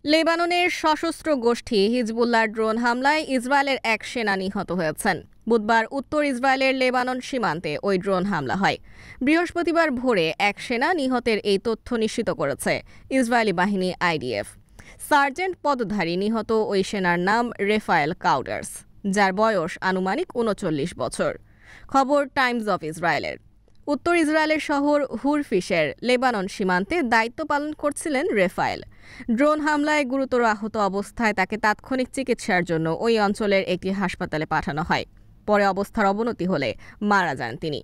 লেবাননের সশস্ত্র গোষ্ঠী হিজবুল্লাহর ড্রোন হামলায় ইসরায়েলের এক সেনা নিহত হয়েছেন। বুধবার উত্তর ইসরায়েলের লেবানন সীমান্তে ওই ড্রোন হামলা হয়। বৃহস্পতিবার ভোরে এক সেনা নিহতের এই তথ্য নিশ্চিত করেছে ইসরায়েলি বাহিনী আইডিএফ। সার্জেন্ট পদধারী নিহত ওই সেনার নাম রেফায়েল কাউডার্স, যার বয়স আনুমানিক ৩৯ বছর। খবর টাইমস অফ ইসরায়েলের। উত্তর ইসরায়েলের শহর হুরফিশের লেবানন সীমান্তে দায়িত্ব পালন করছিলেন রেফায়েল। ড্রোন হামলায় গুরুতর আহত অবস্থায় তাকে তাৎক্ষণিক চিকিৎসার জন্য ওই অঞ্চলের একটি হাসপাতালে পাঠানো হয়। পরে অবস্থার অবনতি হলে মারা যান তিনি।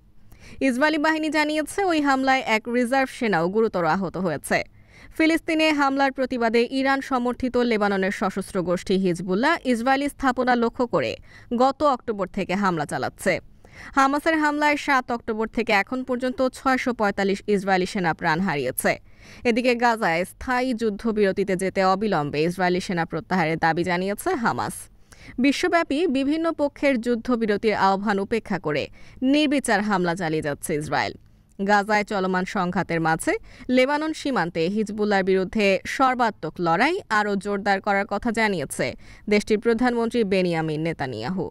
ইসরায়েলি বাহিনী জানিয়েছে, ওই হামলায় এক রিজার্ভ সেনাও গুরুতর আহত হয়েছে। ফিলিস্তিনে হামলার প্রতিবাদে ইরান সমর্থিত লেবাননের সশস্ত্র গোষ্ঠী হিজবুল্লাহ ইসরায়েলি স্থাপনা লক্ষ্য করে গত অক্টোবর থেকে হামলা চালাচ্ছে। হামাসের হামলায় ৭ অক্টোবর থেকে এখন পর্যন্ত ৬৪৫ ইসরায়েলি সেনা প্রাণ হারিয়েছে। এদিকে গাজায় স্থায়ী যুদ্ধবিরতিতে যেতে অবিলম্বে ইসরায়েলি সেনা প্রত্যাহারের দাবি জানিয়েছে হামাস। বিশ্বব্যাপী বিভিন্ন পক্ষের যুদ্ধবিরতির আহ্বান উপেক্ষা করে নির্বিচার হামলা চালিয়ে যাচ্ছে ইসরায়েল। গাজায় চলমান সংঘাতের মাঝে লেবানন সীমান্তে হিজবুল্লাহর বিরুদ্ধে সর্বাত্মক লড়াই আরও জোরদার করার কথা জানিয়েছে দেশটির প্রধানমন্ত্রী বেনিয়ামিন নেতানিয়াহু।